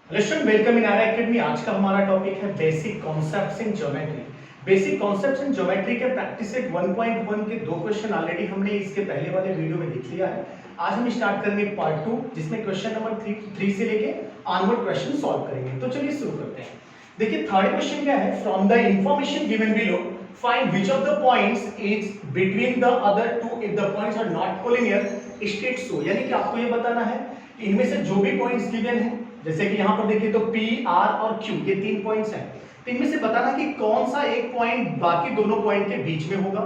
Listen welcome in are academy. आज का हमारा टॉपिक है basic concepts in geometry. Basic concepts in geometry के प्रैक्टिस सेट 1.1 के दो क्वेश्चन ऑलरेडी हमने इसके पहले वाले वीडियो में देख लिया है। आज हम स्टार्ट करेंगे पार्ट 2 जिसमें क्वेश्चन नंबर 3 से लेके ऑनवर्ड क्वेश्चन सॉल्व करेंगे। तो चलिए शुरू करते हैं। देखिए थर्ड क्वेश्चन क्या है, from the information given below find which of the points is between the other two if the points are not collinear state so. यानी कि आपको ये बताना है कि इनमें से जो भी पॉइंट्स गिवन है, जैसे कि यहाँ पर देखिए तो P, R और Q ये तीन पॉइंट्स हैं, तो इनमें से बताना कि कौन सा एक पॉइंट बाकी दोनों पॉइंट के बीच में होगा,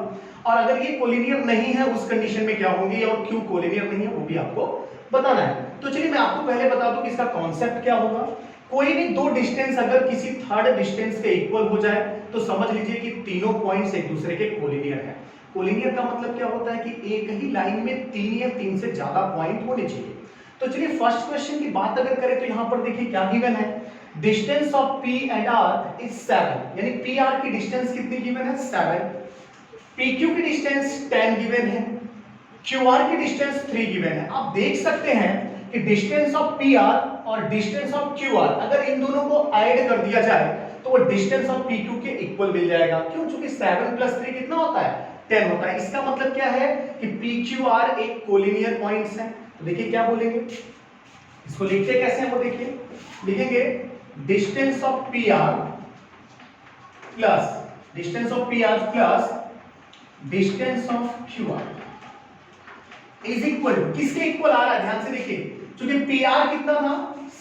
और अगर ये कोलिनियर नहीं है उस कंडीशन में क्या होंगे, और Q कोलिनियर नहीं है वो भी आपको बताना है। तो चलिए मैं आपको पहले बता दूं कि इसका कॉन्सेप्ट क्या होगा। कोई भी दो डिस्टेंस अगर किसी थर्ड डिस्टेंस के इक्वल हो जाए तो समझ लीजिए कि तीनों पॉइंट्स एक दूसरे के कोलिनियर हैं। कोलिनियर का मतलब क्या होता है कि एक ही लाइन में तीन या तीन से ज्यादा पॉइंट होने चाहिए। तो चलिए फर्स्ट क्वेश्चन की बात अगर करें तो यहां पर देखिए क्या गिवन है, distance of P and R is 7, यानी PR की डिस्टेंस कितनी गिवन है 7, PQ की डिस्टेंस 10 गिवन है, QR की डिस्टेंस 3 गिवन है। आप देख सकते हैं कि डिस्टेंस ऑफ PR और डिस्टेंस ऑफ QR अगर इन दोनों को ऐड कर दिया जाए तो वो डिस्टेंस ऑफ PQ के इक्वल मिल जाएगा। क्यों? क्योंकि 7 + 3 कितना होता है 10 होता है। इसका मतलब क्या है कि PQR एक कोलिनियर पॉइंट्स है। तो देखिए क्या बोलेंगे, इसको लिखते कैसे हैं वो देखिए, लिखेंगे distance of PR plus distance of PR plus distance of QR is equal to, किसके इक्वल आ रहा है ध्यान से देखिए, क्योंकि PR कितना था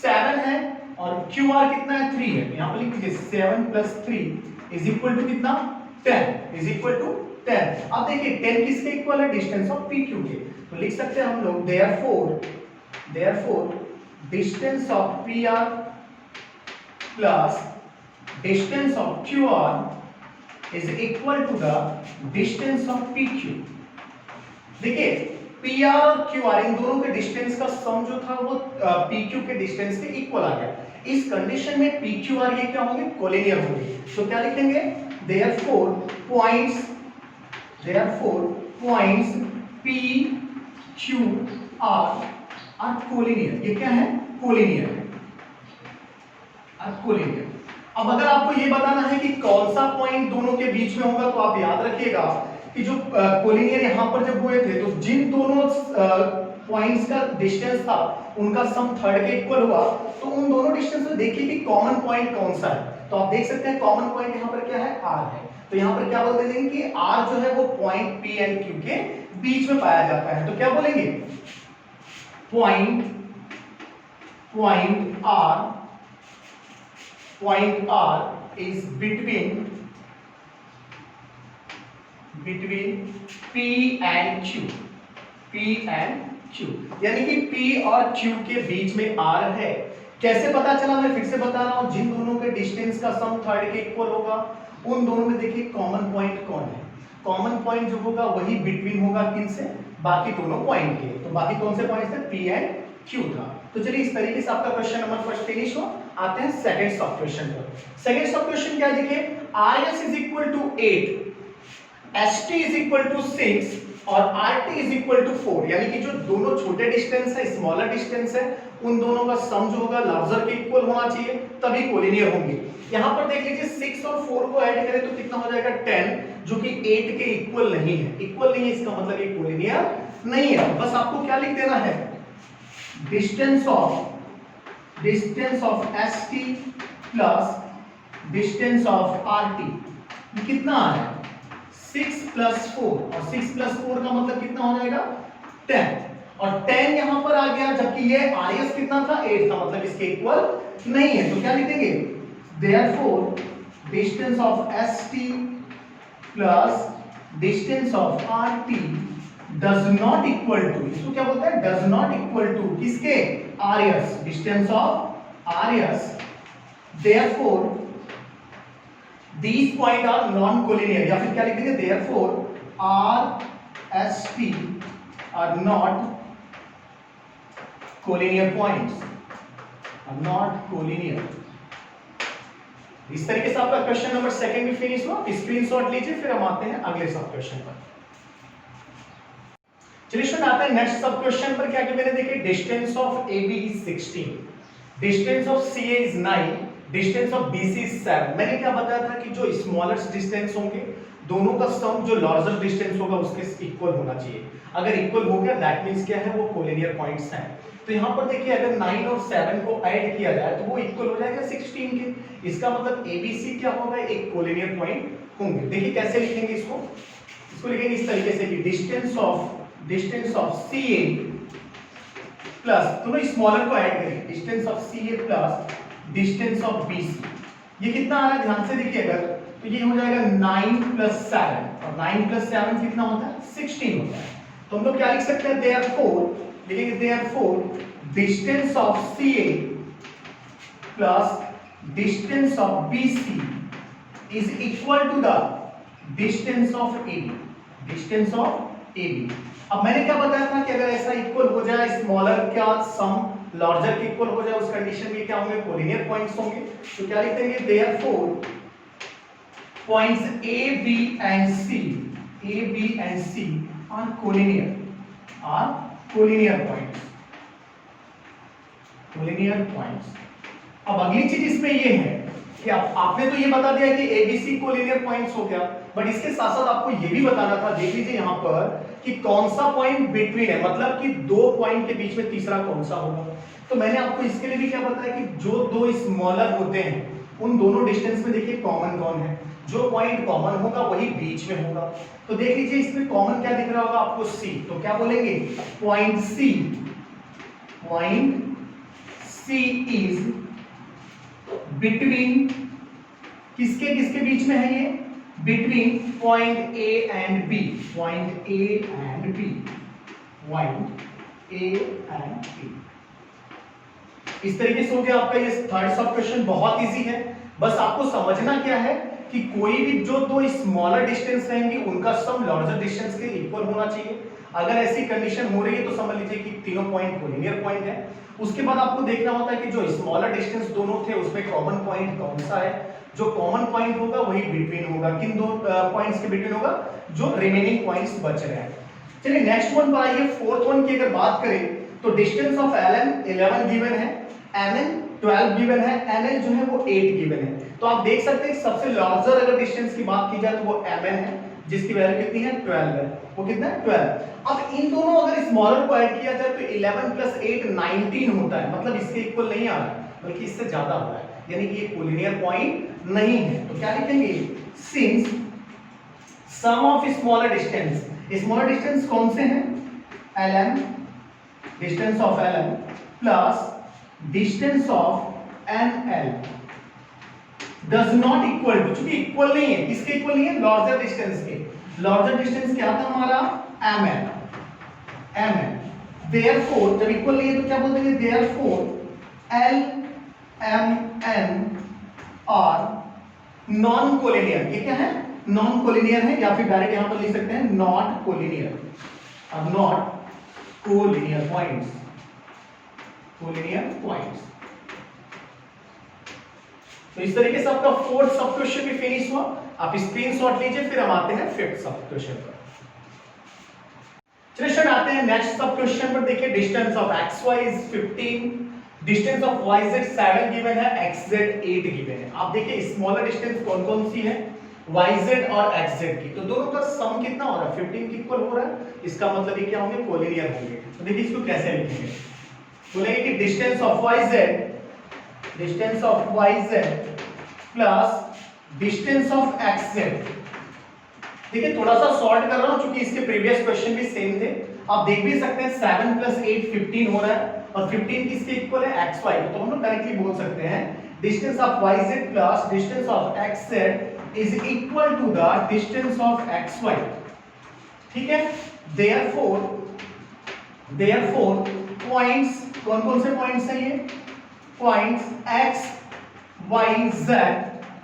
7 है और QR कितना है 3 है। यहां पर लिख दीजिए 7 + 3 इज इक्वल टू कितना 10 इज इक्वल टू 10। अब देखिए 10 किसके इक्वल है, डिस्टेंस ऑफ PQ के। तो लिख सकते हैं हम लोग therefore distance of PR plus distance of QR is equal to the distance of PQ। देखिए PR और QR इन दोनों के डिस्टेंस का सम जो था वो PQ के डिस्टेंस के इक्वल आ गया। इस कंडीशन में PQR ये क्या होंगे, कोलिनियर होंगे। तो क्या लिखेंगे, therefore points PQR are collinear. ये क्या है, कोलिनियर है, कोलिनियर। अब अगर आपको ये बताना है कि कौन सा पॉइंट दोनों के बीच में होगा तो आप याद रखिएगा कि जो कोलिनियर यहां पर जब हुए थे तो जिन दोनों पॉइंट्स का डिस्टेंस था उनका सम थर्ड के इक्वल हुआ, तो उन दोनों डिस्टेंस में देखिए कि कॉमन पॉइंट कौन सा है। तो आप देख सकते हैं कॉमन पॉइंट यहां पर क्या है, R है। तो यहां पर क्या बोल देंगे कि R जो है वो पॉइंट P एंड Q के बीच में पाया जाता है। तो क्या बोलेंगे, point R is between P and Q, यानी कि P और Q के बीच में R है। कैसे पता चला, मैं फिर से बता रहा हूं, जिन दोनों के डिस्टेंस का सम थर्ड के इक्वल होगा उन दोनों में देखिए कॉमन पॉइंट कौन है। कॉमन पॉइंट जो होगा वही बिटवीन होगा किन से, बाकी दोनों पॉइंट के। तो बाकी कौन से पॉइंट्स थे, P एंड Q था। तो चलिए इस तरीके से आपका क्वेश्चन नंबर फर्स्ट फिनिश हो। आते हैं सेकंड सब क्वेश्चन पर। सेकंड सब क्वेश्चन क्या है, देखिए RS is equal to 8, ST is equal to 6 और RT इज इक्वल टू 4, यानी कि जो दोनों छोटे डिस्टेंस है, स्मॉलर डिस्टेंस है, उन दोनों का सम जो होगा लार्जर के इक्वल होना चाहिए तभी कोलिनियर होंगे। यहां पर देख लीजिए 6 और 4 को ऐड करें तो कितना हो जाएगा 10, जो कि 8 के इक्वल नहीं है। इक्वल नहीं है इसका मतलब ये कोलिनियर नहीं है। बस आपको क्या लिख देना है, distance of ST plus distance of RT कितना आ रहा है 6 + 4, और 6 + 4 का मतलब कितना हो जाएगा 10, और 10 यहां पर आ गया, जबकि ये RS कितना था 8 था, मतलब इसके इक्वल नहीं है। तो क्या लिखेंगे, therefore distance of ST plus distance of RT does not equal to, इसको क्या बोलते हैं, does not equal to किसके, RS, distance of RS। therefore these point are non collinear, या फिर क्या लिखेंगे, therefore RST are not collinear points, are not collinear। इस तरीके से आपका क्वेश्चन नंबर सेकंड भी फिनिश हुआ। स्क्रीनशॉट लीजिए, फिर हम आते हैं अगले सब क्वेश्चन पर। चलिए स्टूडेंट आते हैं नेक्स्ट सब क्वेश्चन पर। क्या कि मैंने देखिए distance of AB is 16, distance of C A is 9, distance of B C is 7। मैंने क्या बताया था कि जो स्मॉलेस्ट डिस्टेंस होंगे दोनों का सम जो लार्जर डिस्टेंस होगा उसके इक्वल होना चाहिए। अगर इक्वल हो गया दैट मींस क्या है, वो कोलिनियर पॉइंट्स हैं। तो यहाँ पर देखिए अगर 9 और 7 को ऐड किया जाए तो वो इक्वल हो जाएगा 16 के। इसका मतलब ABC क्या होगा, एक कोलिनियर पॉइंट होंगे। देखिए कैसे लिखेंगे इसको लिखेंगे इस तरीके से कि डिस्टेंस ऑफ CA प्लस, दोनों स्मॉलर को ऐड करेंगे, distance of CA plus distance of BC। ये कितना आ रहा है ध्यान से देखिए, अगर तो ये हो जाएगा 9 प्लस 7, और 9 प्लस 7 कितना होता है, 16 होता है। तो हम लोग क्या लिख सकते हैं, देयरफॉर लिखेंगे therefore distance of CA plus distance of BC is equal to the distance of AB, distance of AB। अब मैंने क्या बताया था कि अगर ऐसा इक्वल हो जाए, स्मॉलर का सम लार्जर के इक्वल हो जाए, उस कंडीशन में क्या होंगे, कोलिनियर पॉइंट्स होंगे। तो क्या लिख देंगे, therefore points A, B and C are collinear points। अब अगली चीज इसमें ये है कि आपने तो ये बता दिया कि ABC कोलिनियर पॉइंट्स हो गया, बट इसके साथ साथ आपको ये भी बताना था, देख लीजिए यहाँ पर कि कौन सा पॉइंट बिटवीन है, मतलब कि दो पॉइंट के बीच में तीसरा कौन सा होगा। तो मैंने आपको इसके लिए भी क्या बताया कि जो दो स्मॉलर होते हैं उन दोनों डिस्टेंस में देखिए कॉमन कौन है, जो पॉइंट कॉमन होगा वही बीच में होगा। तो देख लीजिए इसमें कॉमन क्या दिख रहा होगा आपको, C। तो क्या बोलेंगे, पॉइंट C इज बिटवीन किसके किसके बीच में है, ये between point A and B, point A and B। इस तरीके से हो गया आपका ये थर्ड सब क्वेश्चन। बहुत इजी है, बस आपको समझना क्या है कि कोई भी जो दो स्मॉलर डिस्टेंस रहेंगे उनका सम लार्जर डिस्टेंस के इक्वल होना चाहिए। अगर ऐसी कंडीशन हो रही है तो समझ लीजिए कि तीनों पॉइंट कोलिनियर पॉइंट है। उसके बाद आपको देखना होता है कि जो स्मॉलर डिस्टेंस दोनों थे उसमें कॉमन पॉइंट कौन सा है, जो कॉमन पॉइंट होगा वही बिटवीन होगा, किन दो पॉइंट्स के बिटवीन होगा, जो रिमेनिंग पॉइंट्स बच रहे हैं। चलिए नेक्स्ट वन पर आइए, फोर्थ वन की अगर बात करें तो डिस्टेंस ऑफ LN 11 गिवन है, MN 12 गिवन है, NL जो है वो 8 गिवन है। तो आप देख सकते हैं सबसे लार्जर अगर डिस्टेंस की बात की जाए तो वो MN है, जिसकी वैल्यू कितनी है, 12 है। वो कितना है, 12। अब इन दोनों अगर स्मॉलर को ऐड किया जाए तो 11 प्लस 8 19 होता है, मतलब इसके इक्वल नहीं आ रहा है बल्कि इससे ज्यादा हो रहा है, यानी कि ये कोलिनियर पॉइंट नहीं है। तो क्या लिखेंगे, since sum of smaller distance, smaller distance कौन से हैं, LN, distance of LN plus distance of NL does not equal to, चूंकि इक्वल नहीं है, किसके इक्वल नहीं है, लार्जर डिस्टेंस के। लार्जर डिस्टेंस क्या था हमारा, MN। देयरफॉर जब इक्वल नहीं है तो क्या बोल देंगे, therefore LMN are non collinear. ये क्या है, नॉन कोलिनियर है, या फिर डायरेक्ट यहां पर लिख सकते हैं नॉट कोलिनियर, अब नॉट कोलिनियर पॉइंट्स, तो इस तरीके से आपका फोर्थ सब क्वेश्चन भी फिनिश हुआ। आप स्क्रीनशॉट लीजिए, फिर हम आते हैं फिफ्थ सब क्वेश्चन पर। चलिए स्टूडेंट आते हैं नेक्स्ट सब क्वेश्चन पर। देखिए distance of xy is 15, distance of yz 7 given है, xz 8 गिवन है। आप देखिए स्मॉलर डिस्टेंस कौन कौन सी है, yz और xz की, तो दोनों का सम कितना हो रहा है, 15 के इक्वल हो रहा है। इसका मतलब ये क्या होंगे, कोलिनियर होंगे। तो देखिए इसको कैसे लिखेंगे, बोलेंगे कि distance of yz plus distance of xz। देखिए थोड़ा सा सॉल्व कर रहा हूं क्योंकि इसके प्रीवियस क्वेश्चन भी सेम थे। आप देख भी सकते हैं 7 प्लस 8 15 हो रहा है, और 15 किसके इक्वल है, xy। तो हम लोग डायरेक्टली बोल सकते हैं distance of yz plus distance of xz is equal to the distance of xy। ठीक है, देयरफॉर पॉइंट्स कौन कौन से पॉइंट्स हैं, ये points x y z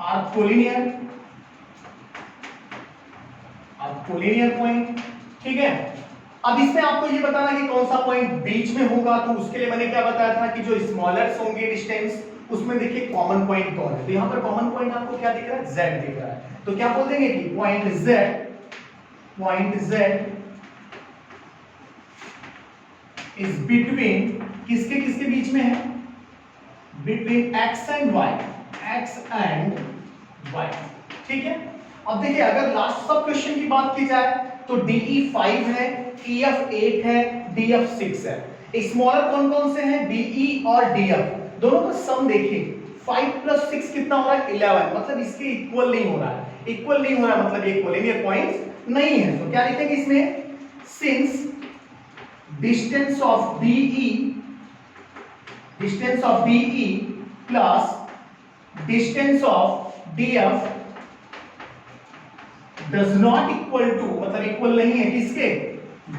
are collinear point. ठीक है, अब इसमें आपको ये बताना कि कौन सा पॉइंट बीच में होगा। तो उसके लिए मैंने क्या बताया था कि जो स्मॉलर्स होंगे डिस्टेंस, उसमें देखिए कॉमन पॉइंट कौन है। तो यहां पर कॉमन पॉइंट आपको क्या दिख रहा है, z दिख रहा है। तो क्या बोल देंगे कि पॉइंट z इज बिटवीन किसके किसके बीच में है, between x and y, x and y, ठीक है। अब देखिए अगर लास्ट सब क्वेश्चन की बात की जाए तो DE 5 है, EF 8 है, DF 6 है। स्मॉलर कौन कौन से हैं? DE और DF, दोनों का सम देखिए 5 प्लस 6 कितना हो रहा है? 11, मतलब इसके इक्वल नहीं हो रहा है। इक्वल नहीं हो रहा है मतलब ये कोलिनियर पॉइंट्स नहीं है। तो क्या लिखेंगे इसमें? Since distance of DE plus distance of DF does not equal to, मतलब इक्वल नहीं है किसके?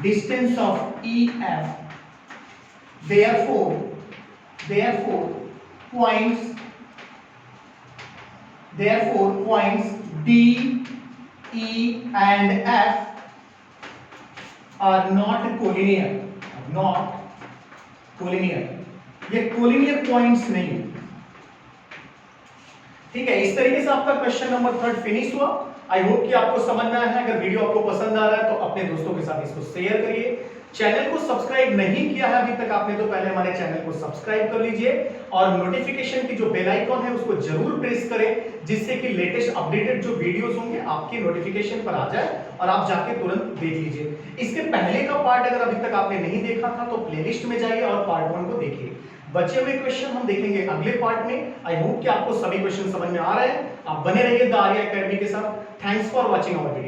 Distance of EF, therefore points D, E and F are not collinear, ये कोलिनियर पॉइंट्स नहीं। ठीक है, इस तरीके से आपका क्वेश्चन नंबर 3 फिनिश हुआ। आई होप कि आपको समझ में आया है। अगर वीडियो आपको पसंद आ रहा है तो अपने दोस्तों के साथ इसको शेयर करिए। चैनल को सब्सक्राइब नहीं किया है अभी तक आपने तो पहले हमारे चैनल को सब्सक्राइब कर लीजिए और नोटिफिकेशन की जो बेल आइकॉन है उसको जरूर प्रेस करें, जिससे कि लेटेस्ट अपडेटेड जो वीडियोस होंगे आपके नोटिफिकेशन पर आ जाए और आप जाके तुरंत देख लीजिए। इसके पहले का पार्ट अगर अभी तक आपने नहीं देखा था तो प्लेलिस्ट में जाइए और पार्ट 1 को देखिए। बचे हुए क्वेश्चन हम देखेंगे अगले पार्ट में। आई होप कि आपको सभी क्वेश्चन समझ में आ रहे हैं। आप बने रहिए द आर्या एकेडमी के साथ। Thanks for watching our video.